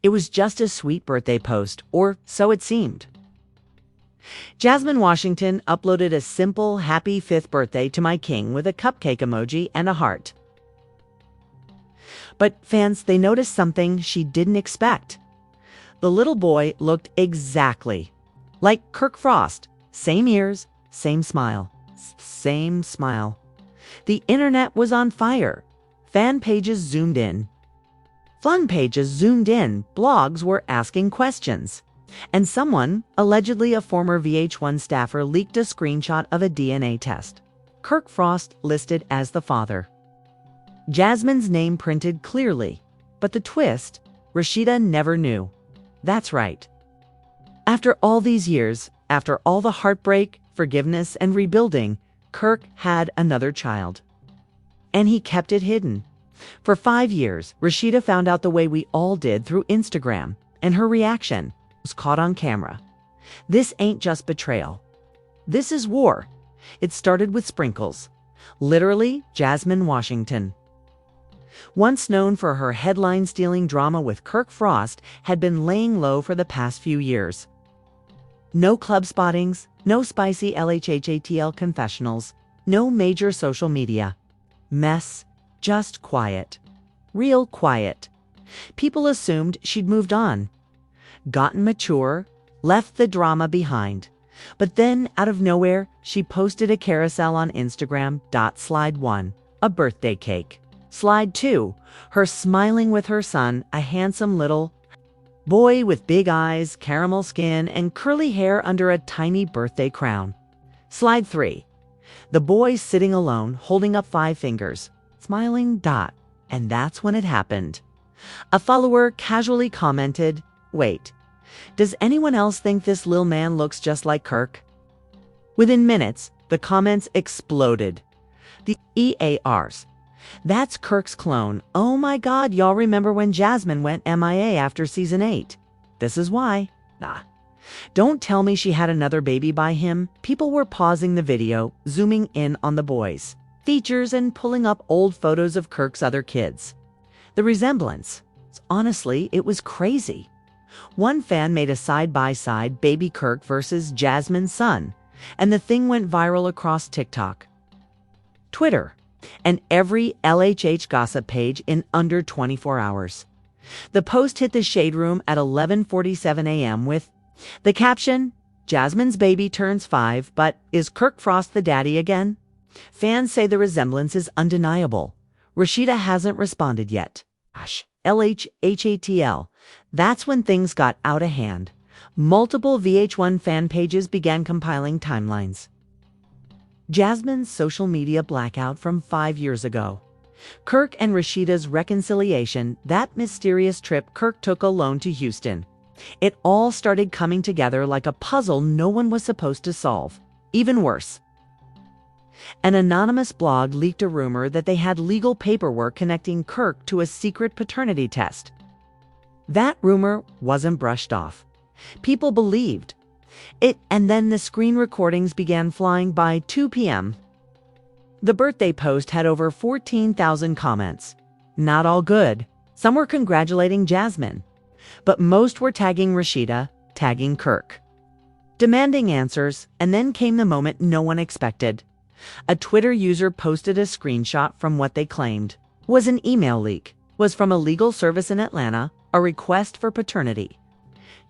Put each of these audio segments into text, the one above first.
It was just a sweet birthday post, or so it seemed. Jasmine Washington uploaded a simple happy 5th birthday to my king with a cupcake emoji and a heart. But fans, they noticed something she didn't expect. The little boy looked exactly like Kirk Frost. Same ears, same smile, same smile. The internet was on fire. Fan pages zoomed in. Fun pages zoomed in. Blogs were asking questions. And someone, allegedly a former VH1 staffer, leaked a screenshot of a DNA test. Kirk Frost listed as the father. Jasmine's name printed clearly. But the twist, Rasheeda never knew. That's right. After all these years, after all the heartbreak, forgiveness, and rebuilding, Kirk had another child. And he kept it hidden. For 5 years, Rasheeda found out the way we all did through Instagram, and her reaction was caught on camera. This ain't just betrayal. This is war. It started with sprinkles. Literally, Jasmine Washington, once known for her headline-stealing drama with Kirk Frost, had been laying low for the past few years. No club spottings, no spicy LHHATL confessionals, no major social media. Mess, just quiet. Real quiet. People assumed she'd moved on, gotten mature, left the drama behind. But then, out of nowhere, she posted a carousel on Instagram. Slide 1, a birthday cake. Slide 2, her smiling with her son, a handsome little boy with big eyes, caramel skin, and curly hair under a tiny birthday crown. Slide 3, the boy sitting alone, holding up 5 fingers, smiling. And that's when it happened. A follower casually commented, "Wait, does anyone else think this little man looks just like Kirk?" Within minutes, the comments exploded. The EARs. "That's Kirk's clone. Oh my God, y'all remember when Jasmine went MIA after season 8? This is why. Don't tell me she had another baby by him." People were pausing the video, zooming in on the boys' features and pulling up old photos of Kirk's other kids. The resemblance, honestly, it was crazy. One fan made a side-by-side baby Kirk versus Jasmine's son, and the thing went viral across TikTok, Twitter, and every LHH gossip page in under 24 hours. The post hit the shade room at 11:47 a.m. with the caption, "Jasmine's baby turns 5, but is Kirk Frost the daddy again?" Fans say the resemblance is undeniable. Rasheeda hasn't responded yet. LHHATL. That's when things got out of hand. Multiple VH1 fan pages began compiling timelines. Jasmine's social media blackout from 5 years ago. Kirk and Rasheeda's reconciliation, that mysterious trip Kirk took alone to Houston. It all started coming together like a puzzle no one was supposed to solve. Even worse, an anonymous blog leaked a rumor that they had legal paperwork connecting Kirk to a secret paternity test. That rumor wasn't brushed off. People believed it, and then the screen recordings began flying by 2 p.m. The birthday post had over 14,000 comments. Not all good. Some were congratulating Jasmine, but most were tagging Rasheeda, tagging Kirk, demanding answers. And then came the moment no one expected. A Twitter user posted a screenshot from what they claimed was an email leak, was from a legal service in Atlanta, a request for paternity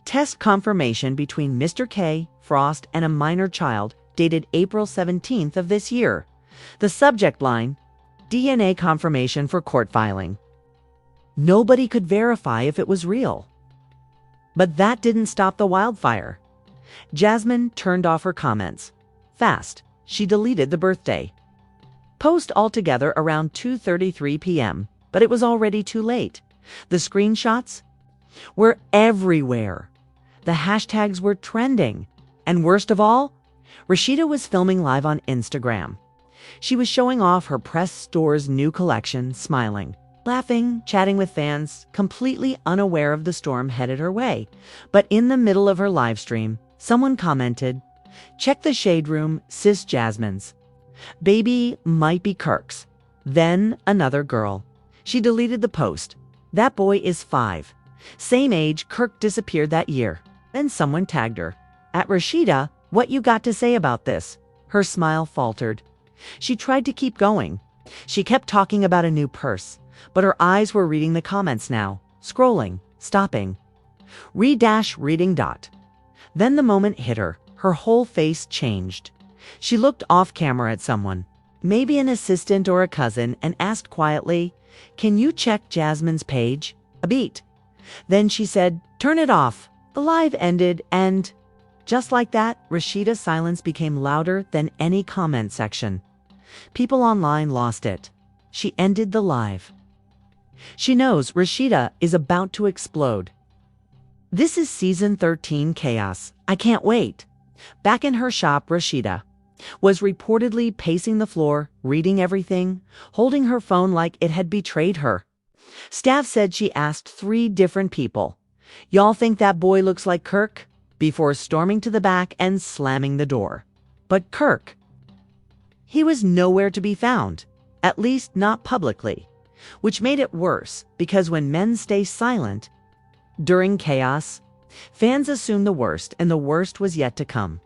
test confirmation between Mr. K, Frost, and a minor child, dated April 17th of this year. The subject line, DNA confirmation for court filing. Nobody could verify if it was real. But that didn't stop the wildfire. Jasmine turned off her comments. Fast, she deleted the birthday post altogether around 2:33 p.m., but it was already too late. The screenshots were everywhere. The hashtags were trending. And worst of all, Rasheeda was filming live on Instagram. She was showing off her press store's new collection, smiling, laughing, chatting with fans, completely unaware of the storm headed her way. But in the middle of her live stream, someone commented, "Check the shade room, sis Jasmine's baby might be Kirk's." Then another girl. She deleted the post. "That boy is 5. Same age, Kirk disappeared that year. Then someone tagged her. At Rasheeda, what you got to say about this? Her smile faltered. She tried to keep going. She kept talking about a new purse, but her eyes were reading the comments now, scrolling, stopping. Reading. Then the moment hit her. Her whole face changed. She looked off camera at someone, maybe an assistant or a cousin, and asked quietly, "Can you check Jasmine's page?" A beat. Then she said, "Turn it off." The live ended, and just like that, Rasheeda's silence became louder than any comment section. People online lost it. She ended the live. She knows Rasheeda is about to explode. This is season 13 chaos. I can't wait. Back in her shop, Rasheeda was reportedly pacing the floor, reading everything, holding her phone like it had betrayed her. Staff said she asked 3 different people, "Y'all think that boy looks like Kirk?" before storming to the back and slamming the door. But Kirk, he was nowhere to be found, at least not publicly, which made it worse because when men stay silent during chaos, fans assume the worst, and the worst was yet to come.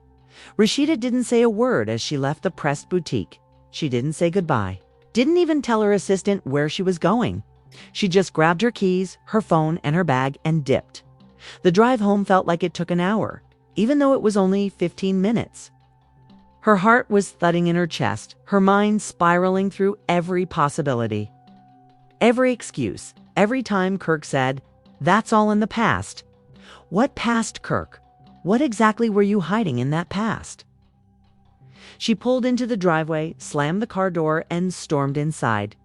Rasheeda didn't say a word as she left the press boutique. She didn't say goodbye, didn't even tell her assistant where she was going. She just grabbed her keys, her phone, and her bag and dipped. The drive home felt like it took an hour, even though it was only 15 minutes. Her heart was thudding in her chest, her mind spiraling through every possibility. Every excuse, every time Kirk said, "That's all in the past." What past, Kirk? What exactly were you hiding in that past? She pulled into the driveway, slammed the car door, and stormed inside.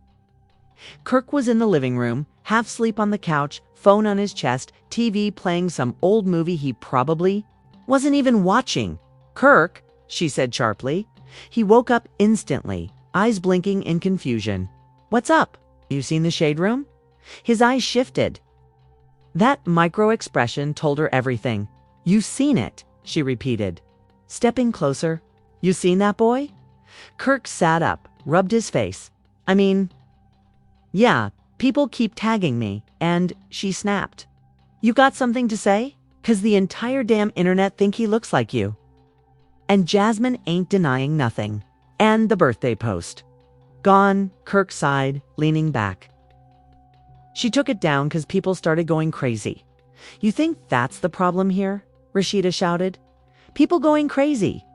Kirk was in the living room, half asleep on the couch, phone on his chest, TV playing some old movie he probably wasn't even watching. "Kirk," she said sharply. He woke up instantly, eyes blinking in confusion. "What's up? You seen the shade room?" His eyes shifted. That micro-expression told her everything. "You seen it," she repeated, stepping closer. "You seen that boy?" Kirk sat up, rubbed his face. "I mean, yeah, people keep tagging me," and she snapped. "You got something to say? 'Cause the entire damn internet think he looks like you." And Jasmine ain't denying nothing. And the birthday post. Gone, Kirk sighed, leaning back. She took it down 'cause people started going crazy. "You think that's the problem here?" Rasheeda shouted. "People going crazy.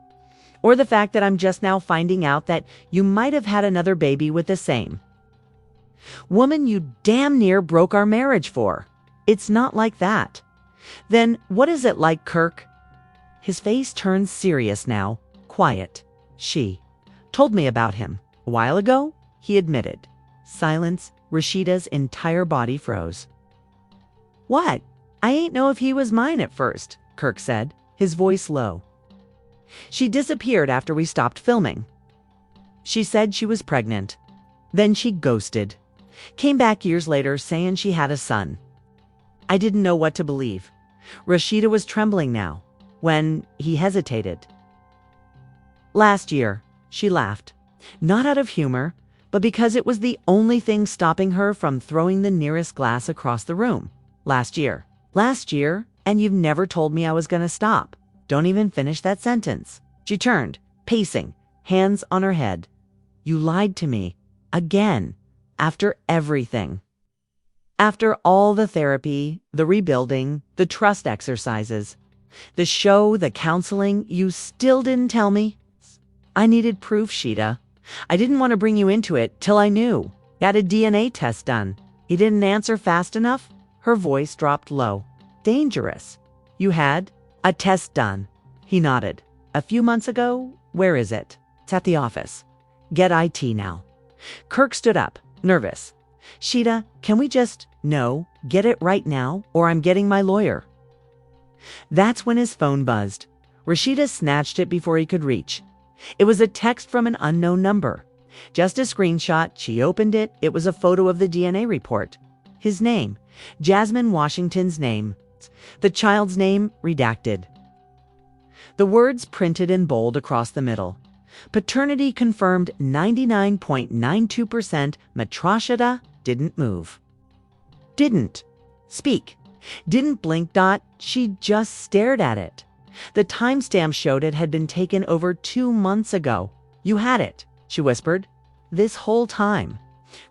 Or the fact that I'm just now finding out that you might have had another baby with the same woman you damn near broke our marriage for. It's not like that. Then what is it like, Kirk?" His face turned serious now, quiet. "She told me about him a while ago," he admitted. Silence. Rasheeda's entire body froze. "What? I ain't know if he was mine at first," Kirk said, his voice low. "She disappeared after we stopped filming. She said she was pregnant. Then she ghosted. Came back years later saying she had a son. I didn't know what to believe." Rasheeda was trembling now, when he hesitated. "Last year," she laughed, not out of humor, but because it was the only thing stopping her from throwing the nearest glass across the room. Last year, and you've never told me I was going to stop. Don't even finish that sentence." She turned, pacing, hands on her head. "You lied to me. Again. After everything. After all the therapy, the rebuilding, the trust exercises, the show, the counseling, you still didn't tell me." "I needed proof, Sheeda. I didn't want to bring you into it till I knew. Got a DNA test done. You didn't answer fast enough." Her voice dropped low. "Dangerous. You had a test done." He nodded. "A few months ago? Where is it?" "It's at the office." "Get IT now." Kirk stood up, nervous. "Sheeda, can we just, no, get it right now, or I'm getting my lawyer." That's when his phone buzzed. Rasheeda snatched it before he could reach. It was a text from an unknown number. Just a screenshot. She opened it. It was a photo of the DNA report. His name, Jasmine Washington's name. The child's name, redacted. The words printed in bold across the middle. Paternity confirmed 99.92%. Rasheeda didn't move. Didn't speak. Didn't blink. She just stared at it. The timestamp showed it had been taken over 2 months ago. You had it, she whispered. This whole time.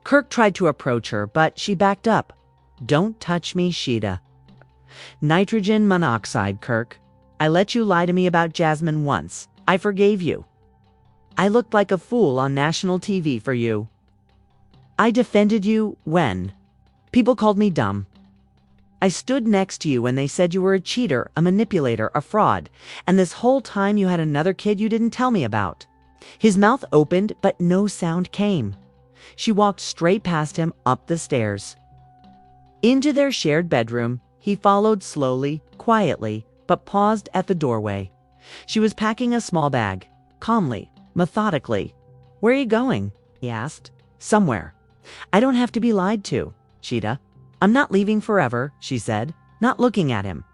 Kirk tried to approach her, but she backed up. Don't touch me, Sheeda. Nitrogen monoxide, Kirk. I let you lie to me about Jasmine once. I forgave you. I looked like a fool on national TV for you. I defended you when? People called me dumb. I stood next to you when they said you were a cheater, a manipulator, a fraud, and this whole time you had another kid you didn't tell me about. His mouth opened, but no sound came. She walked straight past him up the stairs. Into their shared bedroom, he followed slowly, quietly, but paused at the doorway. She was packing a small bag, calmly, methodically. Where are you going? He asked. Somewhere. I don't have to be lied to, Sheeda. I'm not leaving forever, she said, not looking at him.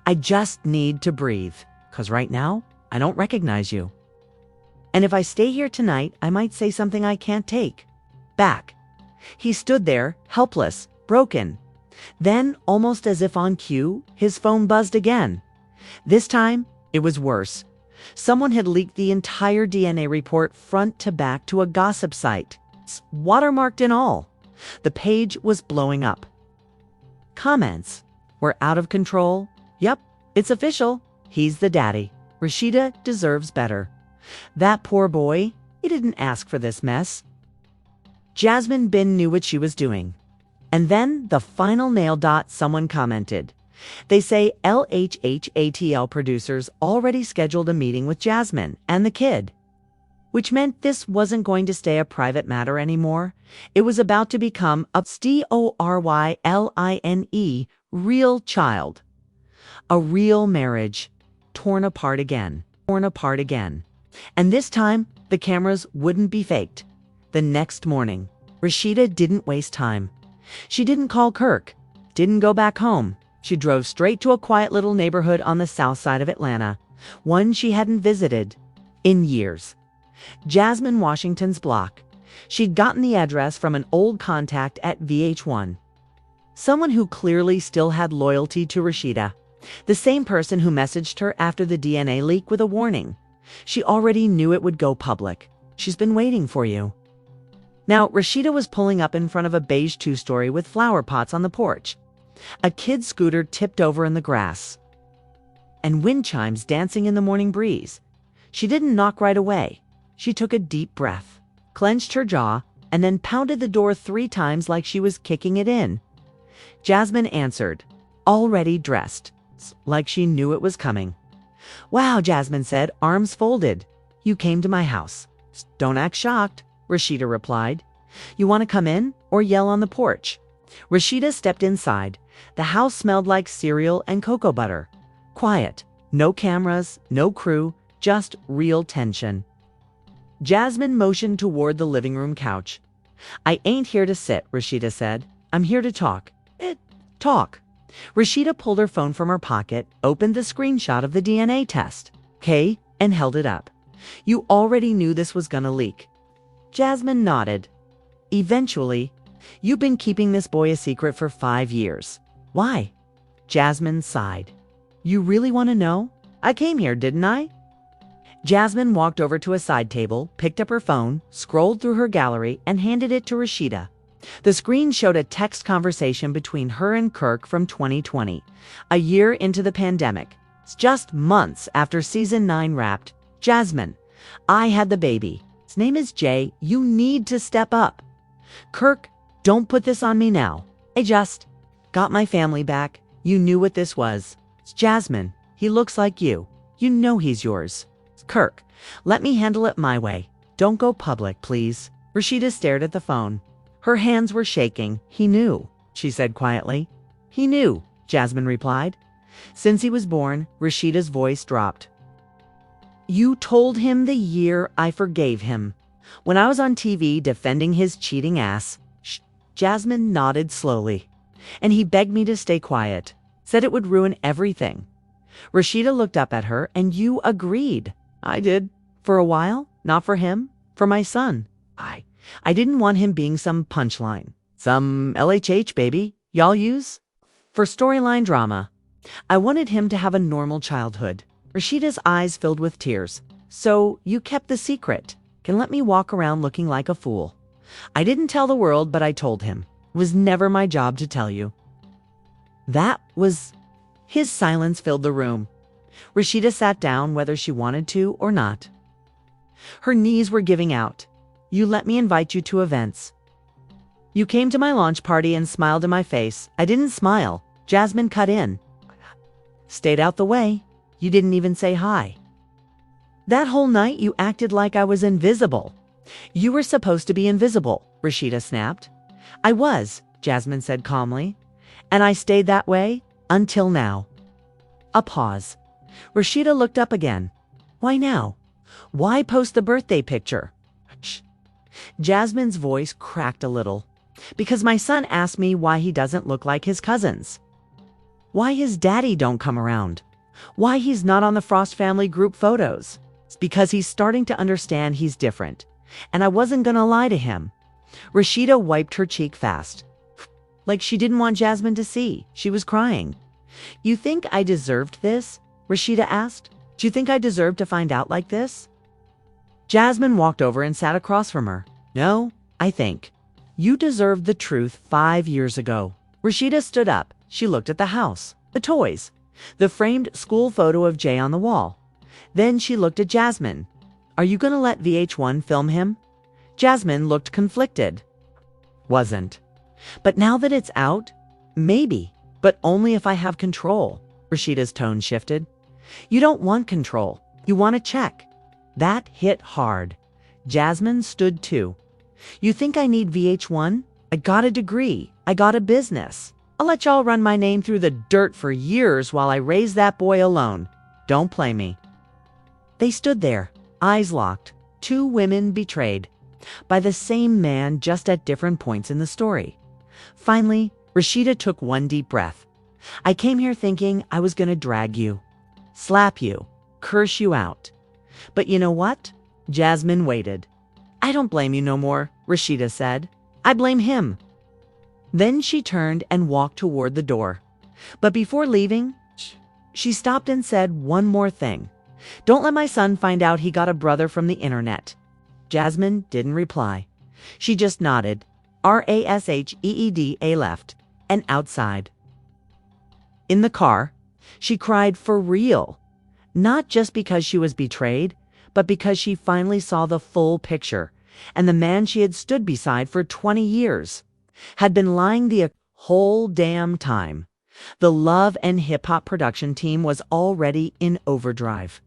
I just need to breathe, 'cause right now, I don't recognize you. And if I stay here tonight, I might say something I can't take back. He stood there, helpless, broken. Then, almost as if on cue, his phone buzzed again. This time, it was worse. Someone had leaked the entire DNA report front to back to a gossip site, watermarked and all. The page was blowing up. Comments were out of control. Yep, it's official. He's the daddy. Rasheeda deserves better. That poor boy, he didn't ask for this mess. Jasmine Bin knew what she was doing. And then the final nail. Someone commented. They say LHHATL producers already scheduled a meeting with Jasmine and the kid, which meant this wasn't going to stay a private matter anymore. It was about to become a STORYLINE, real child. A real marriage, torn apart again. And this time, the cameras wouldn't be faked. The next morning, Rasheeda didn't waste time. She didn't call Kirk, didn't go back home. She drove straight to a quiet little neighborhood on the south side of Atlanta, one she hadn't visited in years. Jasmine Washington's block. She'd gotten the address from an old contact at VH1. Someone who clearly still had loyalty to Rasheeda. The same person who messaged her after the DNA leak with a warning. She already knew it would go public. She's been waiting for you. Now, Rasheeda was pulling up in front of a beige two-story with flower pots on the porch. A kid's scooter tipped over in the grass. And wind chimes dancing in the morning breeze. She didn't knock right away. She took a deep breath, clenched her jaw, and then pounded the door 3 times like she was kicking it in. Jasmine answered, already dressed, like she knew it was coming. Wow, Jasmine said, arms folded. You came to my house. Don't act shocked, Rasheeda replied. You want to come in or yell on the porch? Rasheeda stepped inside. The house smelled like cereal and cocoa butter. Quiet. No cameras, no crew, just real tension. Jasmine motioned toward the living room couch. I ain't here to sit, Rasheeda said. I'm here to talk. Talk. Rasheeda pulled her phone from her pocket, opened the screenshot of the DNA test, okay, and held it up. You already knew this was gonna leak. Jasmine nodded. Eventually, you've been keeping this boy a secret for 5 years. Why? Jasmine sighed. You really want to know? I came here, didn't I? Jasmine walked over to a side table, picked up her phone, scrolled through her gallery, and handed it to Rasheeda. The screen showed a text conversation between her and Kirk from 2020, a year into the pandemic. It's just months after season 9 wrapped. Jasmine, I had the baby. His name is Jay. You need to step up. Kirk, don't put this on me now. I just got my family back. You knew what this was. It's Jasmine. He looks like you. You know he's yours. Kirk, let me handle it my way. Don't go public, please. Rasheeda stared at the phone. Her hands were shaking. He knew, she said quietly. He knew, Jasmine replied. Since he was born, Rasheeda's voice dropped. You told him the year I forgave him. When I was on TV defending his cheating ass. Jasmine nodded slowly. And he begged me to stay quiet. Said it would ruin everything. Rasheeda looked up at her, and you agreed. I did. For a while. Not for him. For my son. I didn't want him being some punchline. Some LHH baby y'all use. For storyline drama, I wanted him to have a normal childhood. Rasheeda's eyes filled with tears. So you kept the secret. Can let me walk around looking like a fool. I didn't tell the world, but I told him. It was never my job to tell you. That was... His silence filled the room. Rasheeda sat down whether she wanted to or not. Her knees were giving out. You let me invite you to events. You came to my launch party and smiled in my face. I didn't smile. Jasmine cut in. Stayed out the way. You didn't even say hi. That whole night you acted like I was invisible. You were supposed to be invisible, Rasheeda snapped. I was, Jasmine said calmly. And I stayed that way until now. A pause. Rasheeda looked up again. Why now? Why post the birthday picture? Shh. Jasmine's voice cracked a little. Because my son asked me why he doesn't look like his cousins. Why his daddy don't come around. Why he's not on the Frost family group photos. It's because he's starting to understand he's different. And I wasn't gonna lie to him. Rasheeda wiped her cheek fast. Like she didn't want Jasmine to see. She was crying. You think I deserved this? Rasheeda asked. Do you think I deserved to find out like this? Jasmine walked over and sat across from her. No, I think. You deserved the truth 5 years ago. Rasheeda stood up. She looked at the house, the toys, the framed school photo of Jay on the wall. Then she looked at Jasmine. Are you gonna let VH1 film him? Jasmine looked conflicted. Wasn't. But now that it's out, maybe, but only if I have control. Rasheeda's tone shifted. You don't want control. You want to check. That hit hard. Jasmine stood too. You think I need VH1? I got a degree. I got a business. I'll let y'all run my name through the dirt for years while I raise that boy alone. Don't play me. They stood there, eyes locked, two women betrayed by the same man, just at different points in the story. Finally, Rasheeda took one deep breath. I came here thinking I was going to drag you, slap you, curse you out. But you know what? Jasmine waited. I don't blame you no more, Rasheeda said. I blame him. Then she turned and walked toward the door. But before leaving, she stopped and said one more thing. Don't let my son find out he got a brother from the internet. Jasmine didn't reply. She just nodded. RASHEEDA left, and outside. In the car, she cried for real. Not just because she was betrayed, but because she finally saw the full picture, and the man she had stood beside for 20 years had been lying the whole damn time. The Love and Hip Hop production team was already in overdrive.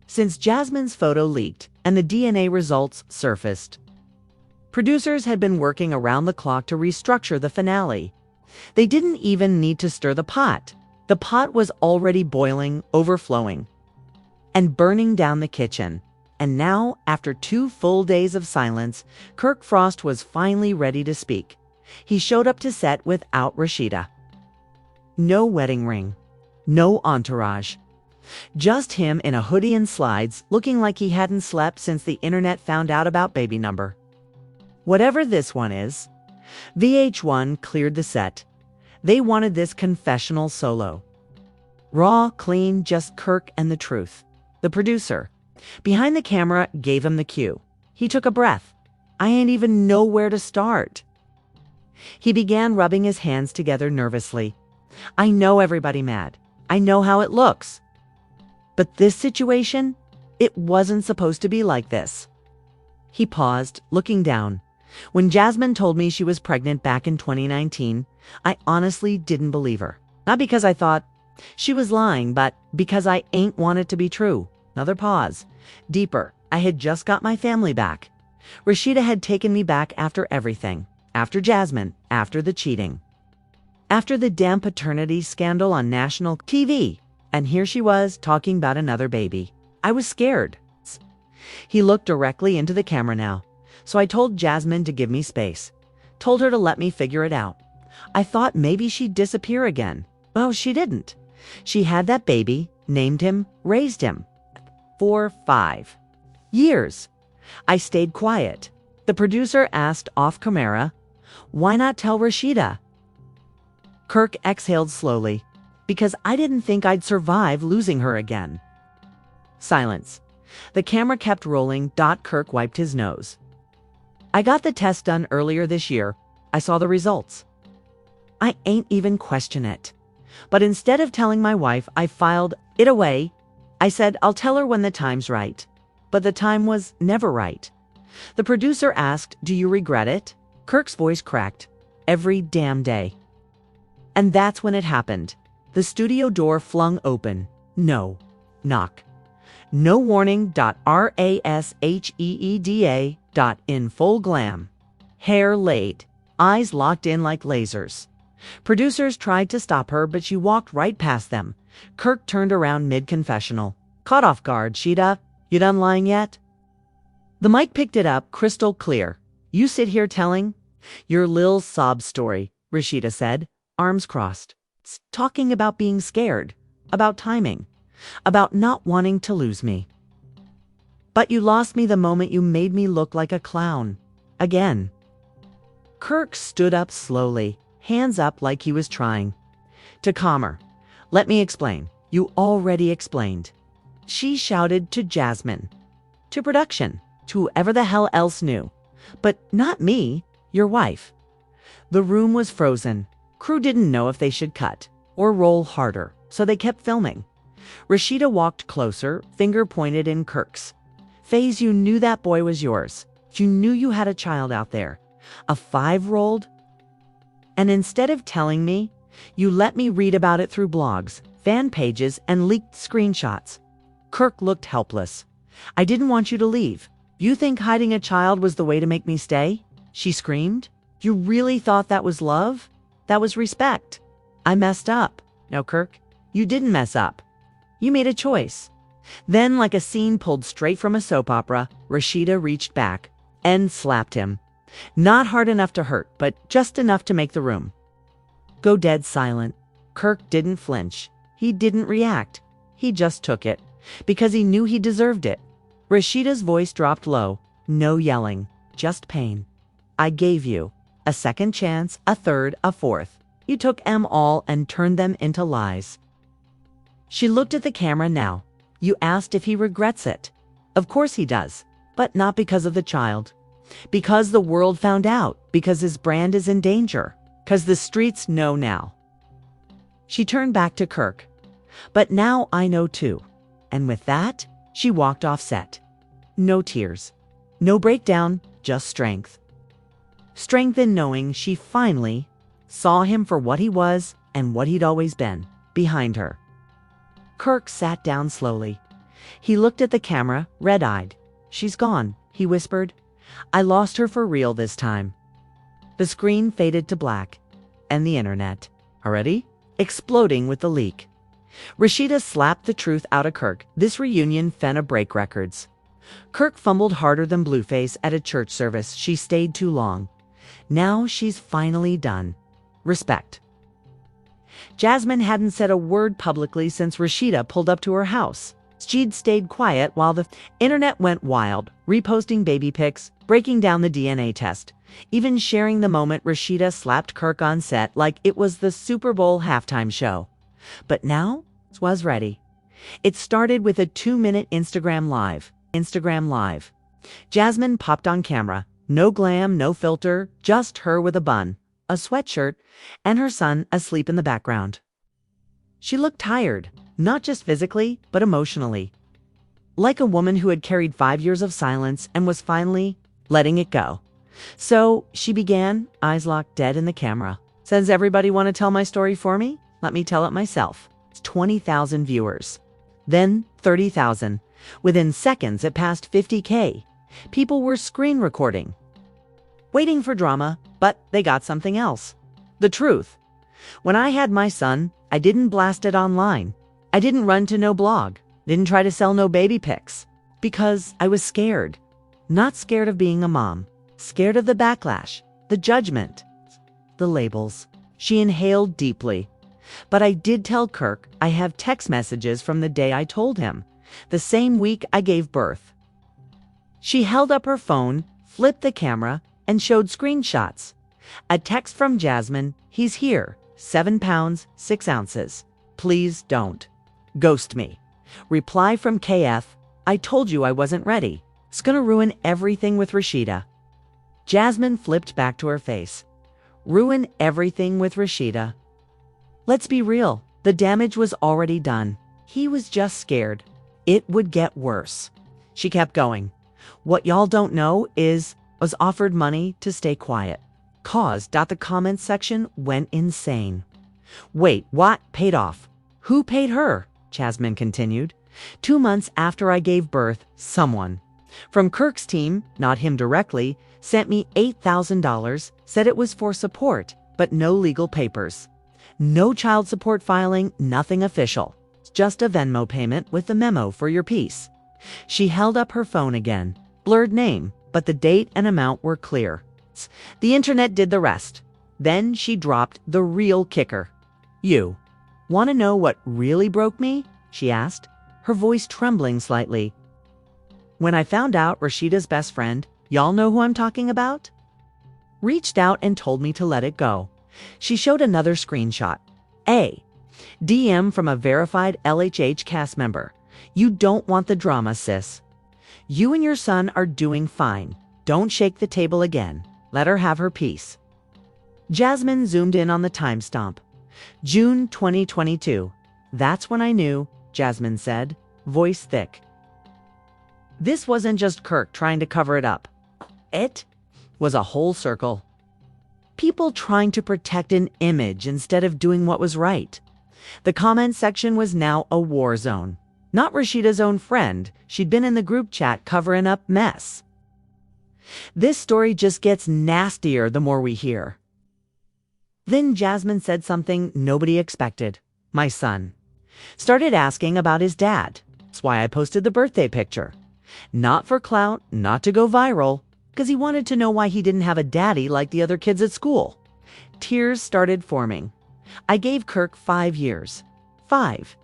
Since Jasmine's photo leaked and the DNA results surfaced, producers had been working around the clock to restructure the finale. They didn't even need to stir the pot. The pot was already boiling, overflowing, and burning down the kitchen. And now, after 2 full days of silence, Kirk Frost was finally ready to speak. He showed up to set without Rasheeda. No wedding ring, no entourage. Just him in a hoodie and slides, looking like he hadn't slept since the internet found out about baby number. Whatever this one is, VH1 cleared the set. They wanted this confessional solo. Raw, clean, just Kirk and the truth. The producer, behind the camera, gave him the cue. He took a breath. I ain't even know where to start. He began rubbing his hands together nervously. I know everybody mad. I know how it looks. But this situation, it wasn't supposed to be like this. He paused, looking down. When Jasmine told me she was pregnant back in 2019, I honestly didn't believe her. Not because I thought she was lying, but because I ain't want it to be true. Another pause. Deeper. I had just got my family back. Rasheeda had taken me back after everything. After Jasmine. After the cheating. After the damn paternity scandal on national TV. And here she was talking about another baby. I was scared. He looked directly into the camera now. So I told Jasmine to give me space. Told her to let me figure it out. I thought maybe she'd disappear again. Well, she didn't. She had that baby, named him, raised him. For 5 years. I stayed quiet. The producer asked off camera, why not tell Rasheeda? Kirk exhaled slowly, because I didn't think I'd survive losing her again. Silence. The camera kept rolling. Kirk wiped his nose. I got the test done earlier this year. I saw the results. I ain't even question it. But instead of telling my wife, I filed it away. I said, I'll tell her when the time's right. But the time was never right. The producer asked, do you regret it? Kirk's voice cracked. Every damn day. And that's when it happened. The studio door flung open. No. Knock. No warning. Rasheeda. In full glam. Hair laid. Eyes locked in like lasers. Producers tried to stop her, but she walked right past them. Kirk turned around mid-confessional. Caught off guard, Sheeda. You done lying yet? The mic picked it up crystal clear. You sit here telling your lil sob story, Rasheeda said, arms crossed. Talking about being scared, about timing, about not wanting to lose me. But you lost me the moment you made me look like a clown. Again. Kirk stood up slowly, hands up like he was trying to calm her. Let me explain. You already explained. She shouted to Jasmine, to production, to whoever the hell else knew. But not me, your wife. The room was frozen. Crew didn't know if they should cut or roll harder, so they kept filming. Rasheeda walked closer, finger pointed in Kirk's. Faze, you knew that boy was yours. You knew you had a child out there. A 5-year-old? And instead of telling me, you let me read about it through blogs, fan pages, and leaked screenshots. Kirk looked helpless. I didn't want you to leave. You think hiding a child was the way to make me stay? She screamed. You really thought that was love? That was respect. I messed up. No, Kirk, you didn't mess up. You made a choice. Then, like a scene pulled straight from a soap opera, Rasheeda reached back and slapped him. Not hard enough to hurt, but just enough to make the room go dead silent. Kirk didn't flinch. He didn't react. He just took it, because he knew he deserved it. Rasheeda's voice dropped low. No yelling, just pain. I gave you a second chance, a third, a fourth. You took them all and turned them into lies. She looked at the camera now. You asked if he regrets it. Of course he does, but not because of the child. Because the world found out, because his brand is in danger, because the streets know now. She turned back to Kirk. But now I know too. And with that, she walked off set. No tears, no breakdown, just strength. Strength in knowing she finally saw him for what he was and what he'd always been, behind her. Kirk sat down slowly. He looked at the camera, red-eyed. She's gone, he whispered. I lost her for real this time. The screen faded to black, and the internet, already exploding with the leak. Rasheeda slapped the truth out of Kirk. This reunion finna break records. Kirk fumbled harder than Blueface at a church service. She stayed too long. Now she's finally done. Respect. Jasmine hadn't said a word publicly since Rasheeda pulled up to her house. She'd stayed quiet while the internet went wild, reposting baby pics, breaking down the DNA test, even sharing the moment Rasheeda slapped Kirk on set like it was the Super Bowl halftime show. But now, it was ready. It started with a 2-minute Instagram Live. Jasmine popped on camera. No glam, no filter, just her with a bun, a sweatshirt, and her son asleep in the background. She looked tired, not just physically, but emotionally. Like a woman who had carried 5 years of silence and was finally letting it go. So she began, eyes locked dead in the camera. Says everybody want to tell my story for me? Let me tell it myself. It's 20,000 viewers. Then 30,000. Within seconds, it passed 50K. People were screen recording, waiting for drama, but they got something else. The truth. When I had my son, I didn't blast it online. I didn't run to no blog. Didn't try to sell no baby pics. Because I was scared. Not scared of being a mom. Scared of the backlash, the judgment, the labels. She inhaled deeply. But I did tell Kirk I have text messages from the day I told him, the same week I gave birth. She held up her phone, flipped the camera, and showed screenshots. A text from Jasmine, he's here, 7 pounds, 6 ounces. Please don't. Ghost me. Reply from KF, I told you I wasn't ready. It's gonna ruin everything with Rasheeda. Jasmine flipped back to her face. Ruin everything with Rasheeda. Let's be real. The damage was already done. He was just scared. It would get worse. She kept going. What y'all don't know is, was offered money to stay quiet. The comments section went insane. Wait, what? Paid off? Who paid her? Jasmine continued. 2 months after I gave birth, someone from Kirk's team, not him directly, sent me $8,000, said it was for support, but no legal papers. No child support filing, nothing official. Just a Venmo payment with the memo for your piece. She held up her phone again. Blurred name, but the date and amount were clear. The internet did the rest. Then she dropped the real kicker. You want to know what really broke me? She asked, her voice trembling slightly. When I found out Rasheeda's best friend, y'all know who I'm talking about? Reached out and told me to let it go. She showed another screenshot. DM from a verified LHH cast member. You don't want the drama, sis. You and your son are doing fine. Don't shake the table again. Let her have her peace. Jasmine zoomed in on the timestamp. June 2022. That's when I knew, Jasmine said, voice thick. This wasn't just Kirk trying to cover it up. It was a whole circle. People trying to protect an image instead of doing what was right. The comment section was now a war zone. Not Rasheeda's own friend. She'd been in the group chat covering up mess. This story just gets nastier the more we hear. Then Jasmine said something nobody expected. My son started asking about his dad. That's why I posted the birthday picture. Not for clout, not to go viral, because he wanted to know why he didn't have a daddy like the other kids at school. Tears started forming. I gave Kirk 5 years. 5.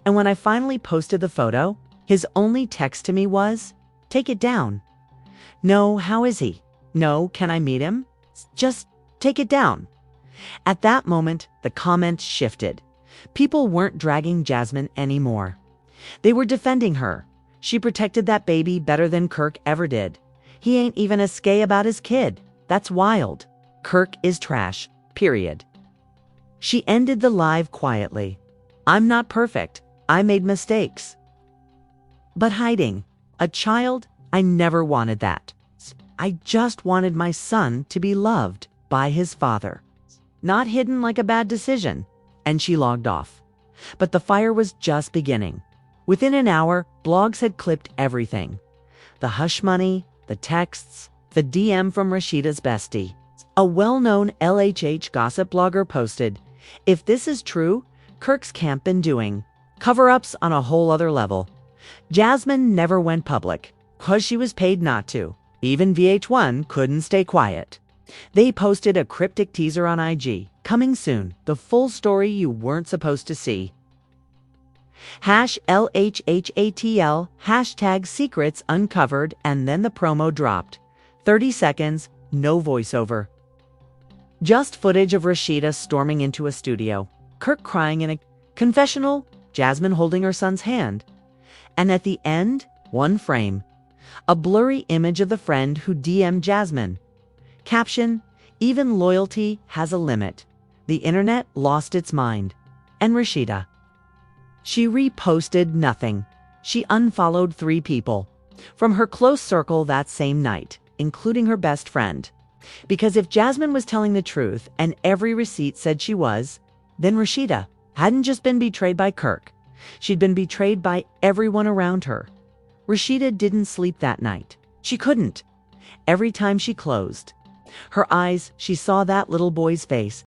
And when I finally posted the photo, his only text to me was, take it down. No, how is he? No, can I meet him? Just take it down. At that moment, the comments shifted. People weren't dragging Jasmine anymore. They were defending her. She protected that baby better than Kirk ever did. He ain't even as gay about his kid. That's wild. Kirk is trash. Period. She ended the live quietly. I'm not perfect. I made mistakes. But hiding a child, I never wanted that. I just wanted my son to be loved by his father. Not hidden like a bad decision. And she logged off. But the fire was just beginning. Within an hour, blogs had clipped everything. The hush money, the texts, the DM from Rasheeda's bestie. A well-known LHH gossip blogger posted, if this is true, Kirk's camp been doing cover-ups on a whole other level. Jasmine never went public, because she was paid not to. Even VH1 couldn't stay quiet. They posted a cryptic teaser on IG. Coming soon, the full story you weren't supposed to see. #LHHATL, #secrets uncovered, and then the promo dropped. 30 seconds, no voiceover. Just footage of Rasheeda storming into a studio, Kirk crying in a confessional, Jasmine holding her son's hand. And at the end, one frame. A blurry image of the friend who DM'd Jasmine. Caption, even loyalty has a limit. The internet lost its mind. And Rasheeda. She reposted nothing. She unfollowed 3 people from her close circle that same night, including her best friend. Because if Jasmine was telling the truth and every receipt said she was, then Rasheeda hadn't just been betrayed by Kirk. She'd been betrayed by everyone around her. Rasheeda didn't sleep that night. She couldn't. Every time she closed her eyes, she saw that little boy's face.